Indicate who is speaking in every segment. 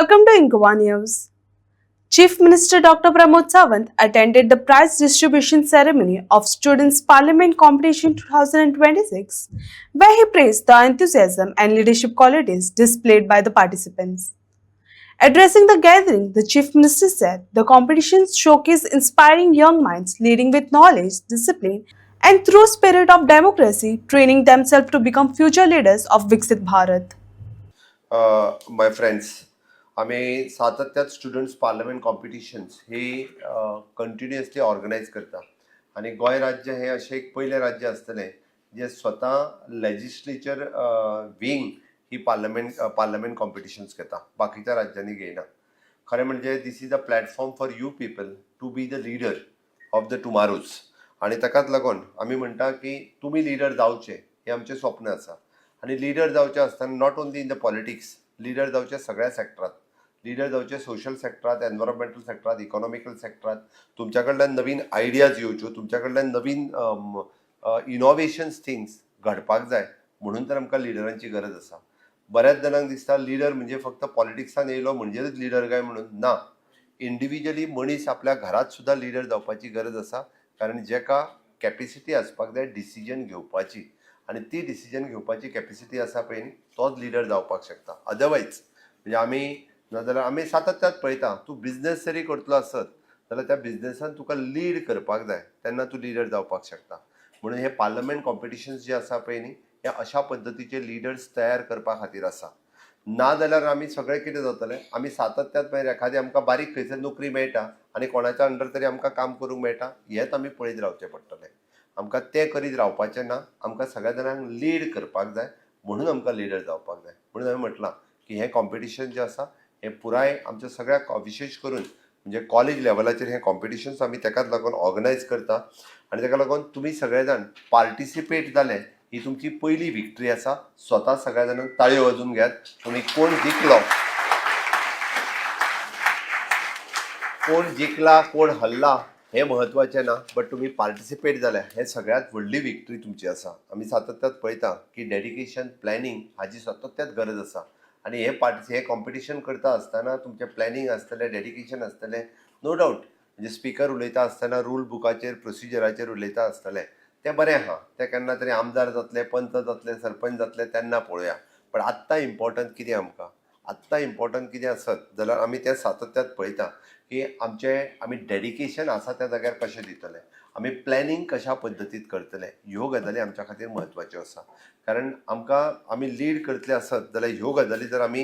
Speaker 1: Welcome to Inqua News. Chief Minister Dr. Pramod Sawant attended the prize distribution ceremony of Students' Parliament Competition 2026, where he praised the enthusiasm and leadership qualities displayed by the participants. Addressing the gathering, the Chief Minister said the competitions showcase inspiring young minds leading with knowledge, discipline, and true spirit of democracy, training themselves to become future leaders of Viksit Bharat.
Speaker 2: My friends, आम्ही सातत्यात students parliament competitions हे continuously organise करता आणि गोंय राज्य हे अशें एक पयलें राज्य आसतलें जे स्वता लेजिस्लेचर विंग ही पार्लमेंट कॉम्पिटिशन्स घेता, बाकीच्या राज्यांनी घेयना. खरें म्हणजे this is a platform for you people to be the leader of the tomorrow's. आणि ताकाच लागून आमी म्हणटा की तुमी लीडर जावचे हे आमचें स्वप्न आसा. आणि लीडर जावचे आसतना not only in the politics, leader जावचे सगळ्या सेक्टरात. लीडर जावचे सोशल सेक्टरात, एनवायरमेंटल सेक्टरात, इकॉनॉमिकल सेक्टरात. तुमच्या कडल्यान नवीन आयडियाज येवच्यो, तुमच्या कडल्यान नवीन इनोव्हेशन्स थिंग्स घडपाक जाय, म्हणून तर आमकां लिडरांची गरज आसा. बऱ्याच जाणांक दिसता लिडर म्हणजे फक्त पॉलिटिक्सान येयलो म्हणजेच लिडर काय म्हणून. ना, इंडिव्हिज्युअली मनीस आपल्या घरात सुद्धा लिडर जावपाची गरज आसा, कारण जेका कॅपेसिटी आसपाक जाय डिसिजन घेवपाची, आणि ती डिसिजन घेवपाची कॅपेसिटी आसा पळय न्ही, तोच लिडर जावपाक शकता. अदरवायज म्हणजे आमी सातत्यात पळयता, तूं बिझनेस जरी करतलो आसत जाल्यार त्या बिझनेसान तुका लीड करपाक जाय, तेन्ना तूं लिडर जावपाक शकता. म्हणून हे पार्लमेंट कॉम्पिटिशन्स जे आसा पळय न्ही, हे अशा पद्दतीचे लिडर्स तयार करपा खातीर आसा. ना जाल्यार आमी सगळें कितें जातलें, आमी सातत्यात मागीर एखादी आमकां बारीक खंयसर नोकरी मेळटा आनी कोणाच्या अंडर तरी आमकां काम करूंक मेळटा, हेंच आमी पळयत रावचें पडटलें. आमकां तें करीत रावपाचें ना, आमकां सगळ्या जाणांक लीड करपाक जाय, म्हणून आमकां लिडर जावपाक जाय. म्हणून हांवें म्हटलां की हें कॉम्पिटिशन जें आसा हें पुराय आमच्या सगळ्या विशेश करून म्हणजे कॉलेज लेवलाचेर हें कॉम्पिटिशन्स आमी तेकाच लागून ऑर्गनायज करता. आनी तेका लागून तुमी सगळे जाण पार्टिसिपेट जाले ही तुमची पयली विक्ट्री आसा. स्वता सगळ्या जाणांक ताळयो वाजून घेयात. तुमी कोण जिखला कोण हरला हे महत्वाचें ना, बट तुमी पार्टिसिपेट जाल्या हें सगळ्यांत व्हडली विक्ट्री तुमची आसा. आमी सातत्यात पळयता की डेडिकेशन, प्लॅनिंग हाची सातत्यात गरज आसा. आनी हे कॉम्पिटिशन करता आसतना तुमचें प्लॅनिंग आसतलें, डेडिकेशन आसतलें, नो डावट. म्हणजे स्पिकर उलयता आसतना रूल बुकाचेर, प्रोसिजराचेर उलयता आसतलें, तें बरें आहा. तें केन्ना तरी आमदार जातले, पंच जातले, सरपंच जातले तेन्ना पळोवया. पण आत्तां इम्पॉर्टंट कितें आसत जाल्यार आमी तें सातत्यात पळयता की आमी डेडिकेशन आसा त्या जाग्यार कशें दितले, आमी प्लॅनिंग कशा पद्दतीत करतले, ह्यो गजाली आमच्या खातीर म्हत्वाच्यो आसा. कारण आमी लीड करतले आसत जाल्यार ह्यो गजाली जर आमी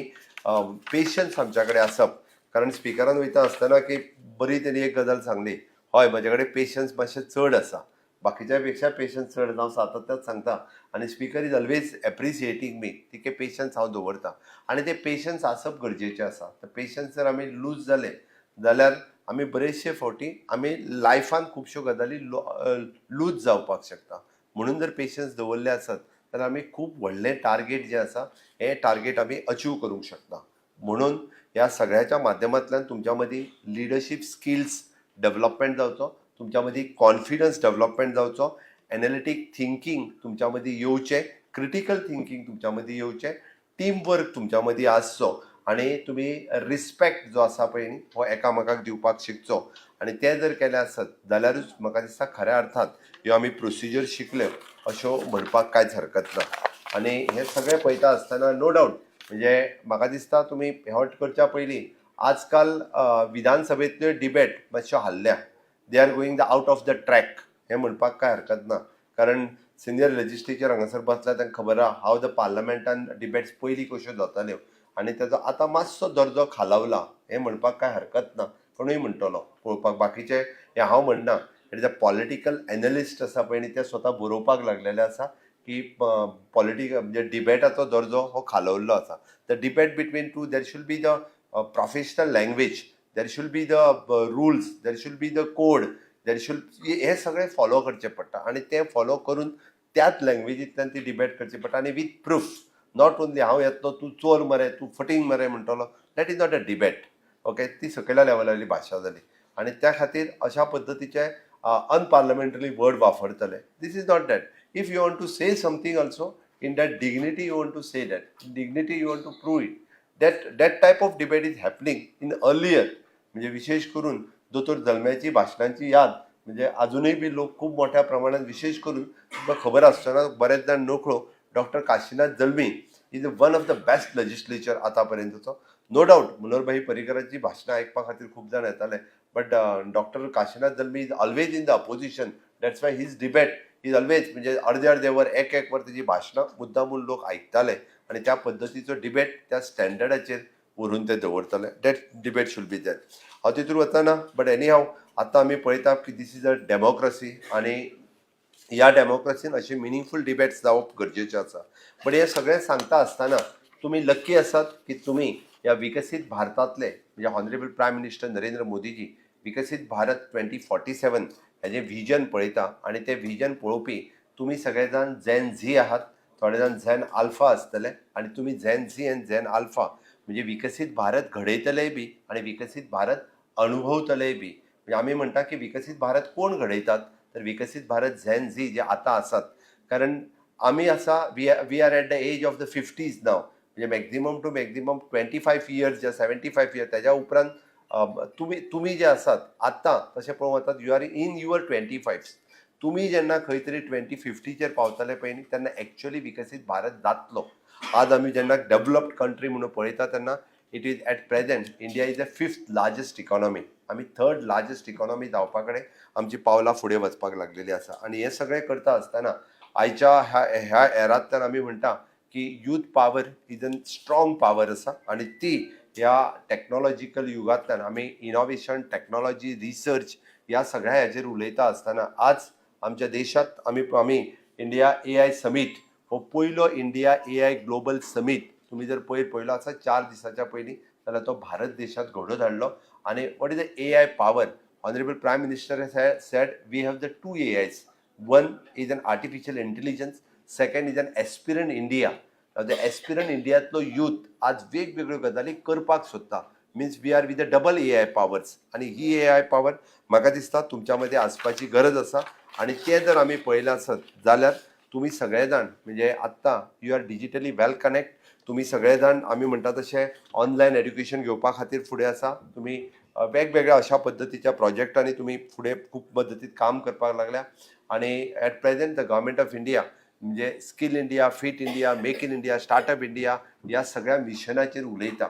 Speaker 2: पेशन्स आमच्या कडेन आसप. कारण स्पिकरान वयता आसतना की बरी तरी एक गजाल सांगली, हय म्हजे कडेन पेशन्स मातशें चड आसा, बाकीच्या पेक्षा पेशन्स चड हांव सातत्यात सांगता. आनी speaker is always appreciating me, तिके पेशन्स हांव दवरता. आनी ते पेशन्स आसप गरजेचें आसा. तर पेशन्स जर आमी लूज जाले जाल्यार आमी बरेचशे फावटी आमी लायफान खुबश्यो गजाली लूज जावपाक शकता. म्हणून जर पेशन्स दवरले आसत जाल्यार आमी खूब व्हडलें टार्गेट जें आसा हें टार्गेट आमी अचीव करूंक शकता. म्हणून ह्या सगळ्याच्या माध्यमांतल्यान तुमच्या मदीं लिडरशीप स्किल्स डेव्हलपमेंट जावचो, तुमच्या मदीं कॉन्फिडन्स डेव्हलपमेंट जावचो, एनालिटीक थिंकींग तुमच्या मदीं येवचें, क्रिटिकल थिंकींग तुमच्या मदीं येवचें, टीम वर्क तुमच्या मदीं आसचो, आनी तुमी रिस्पेक्ट जो आसा पळय न्ही हो एकामेकाक दिवपाक शिकचो. आनी तें जर केलें आसत जाल्यारूच म्हाका दिसता खऱ्या अर्थान ह्यो आमी प्रोसिजर शिकल्यो अश्यो म्हणपाक कांयच हरकत ना. आनी हें सगळें पळयता आसतना नो डावट म्हणजे म्हाका दिसता तुमी हें करच्या पयलीं आजकाल विधानसभेंतल्यो डिबेट मातश्यो हाल्ल्या, they are going the out of the track हें म्हणपाक कांय हरकत ना. कारण सिनियर लेजिस्लेचर हांगासर बसला तांकां खबर आहा हाव द पार्लमेंटान डिबेट्स पयलीं कश्यो जाताल्यो, आनी तेजो आतां मातसो दर्जो खालावला हें म्हणपाक कांय हरकत ना. कोणूय म्हणटलो पळोवपाक. बाकीचे हें हांव म्हणना, it is a political analyst आसा पळय न्ही ते स्वता बरोवपाक लागलेले आसा की म्हणजे डिबेटाचो दर्जो हो खालवल्लो आसा. The debate between two there should be the professional language, there should be the rules, there should be the code, हे सगळें फॉलो करचें पडटा. आनी तें फॉलो करून त्याच लँग्वेजींतल्यान ती डिबेट करची पडटा आनी वीथ प्रूफ. नॉट ओन्ली हांव येतलो तूं चोर मरे, तूं फटींग मरे म्हणटलो, that is not a debate. Okay, ती सकयल्या लेवलाची भाशा जाली. आनी त्या खातीर अशा पद्दतीचे अनपार्लमेंटरी वर्ड वापरतले. This is not that. If you want to say something also in that dignity you want to say that, dignity you want to prove it, that type of debate is happening in earlier. म्हणजे विशेष करून दोतोर जल्म्याची भाशणांची याद म्हणजे अजूनही बी लोक खूप मोठ्या प्रमाणात विशेष करून तुमकां खबर आसतना बरेच जाण नकळो doctor Kashinath Jalmi is one of the best legislature आतापर्यंतचो. नो डाऊट मनोहरभाई पर्रीकरांची भाशणां आयकपा खातीर खूब जाण येताले, but doctor Kashinath Jalmi is always in the opposition. That's why his debate is always म्हणजे अर्दे वर एक वर त्याची भाशणां मुद्दामून लोक आयकताले आणि त्या पद्दतीचो डिबेट त्या स्टँडर्डाचेर व्हरून ते दवरताले. That debate should be that. हांव तितून वचना, बट एनी हाव आतां आमी पळयता की दीस इज अ डेमोक्रेसी आणि ह्या डेमोक्रेसीन अशे मिनिंगफूल डिबेट्स जावप गरजेचे आसा. बट हे सगळें सांगता आसतना तुमी लकी आसात की तुमी ह्या विकसीत भारतांतले म्हणजे honourable prime minister Narendra Modiji विकसीत भारत 2047 हेजें व्हिजन पळयता आणि तें व्हिजन पळोवपी तुमी सगळे जाण झेन झी आहात, थोडे जाण झेन आल्फा आसतले आणि तुमी gen Z and gen alpha म्हणजे विकसीत भारत घडयतलेय बी आणि विकसीत भारत अनुभवतलेय बी. म्हणजे आमी म्हणटा की विकसीत भारत कोण घडयतात, तर विकसीत भारत झेन झी जे आतां आसात. कारण आमी आसा we are at the age of the 50s नाव, म्हणजे मॅक्झिमम टू मॅक्झिमम 25 इयर्स या 75 इयर्स त्याच्या उपरांत तुम्ही जे आसात आत्तां तशें पळोवंक वतात you are in your 25s. तुम्ही जेन्ना खंय तरी 2050चेर पावतले पळय न्ही तेन्ना एक्चुअली विकसीत भारत जातलो. आज आमी जेन्ना डेव्हलप्ड कंट्री म्हणून पळयता तेन्ना it is at present India is the 5th largest economy. आमी 3rd लार्जस्ट इकॉनॉमी जावपा कडेन आमची पावलां फुडें वचपाक लागलेली आसा. आणि हे सगळें करता आसतना आयच्या ह्या एरांतल्यान आमी म्हणटा की youth power is a strong power आसा आणि ती ह्या टॅक्नॉलॉजिकल युगांतल्यान आमी इनोव्हेशन, टॅक्नॉलॉजी, रिसर्च ह्या सगळ्या हेजेर उलयता आसतना आज आमच्या देशात आमी इंडिया AI समीट हो पयलो इंडिया AI ग्लोबल समीट तुम्ही जर पयलो आसा 4 दिसाच्या पयलीं जाल्यार तो भारत देशात घडोवन हाडलो. आणि what is the AI power? Honourable prime minister said we have the 2 AIs. One is an artificial intelligence, second is an aspirant India. Now the aspirant इंडियातलो यूथ आज वेगवेगळ्यो गजाली करपाक सोदता. Means we are with the double AI powers आणि ही AI power म्हाका दिसता तुमच्या मध्ये आसपाची गरज आसा. आणि ते जर आमी पळयलें आसत जाल्यार तुम्ही सगळे जाण म्हणजे आत्तां you are digitally well connect. तुम्ही सगळे जाण आमी म्हणटा तशें ऑनलायन एड्युकेशन घेवपा खातीर फुडें आसा. तुम्ही वेगवेगळ्या अशा पद्दतीच्या प्रोजेक्टांनी तुम्ही फुडें खूब पद्दतीत काम करपाक लागल्या. आणि at present the government of India म्हणजे skill India, fit India, make in India, startup India या सगळ्या मिशनाचेर उलयता.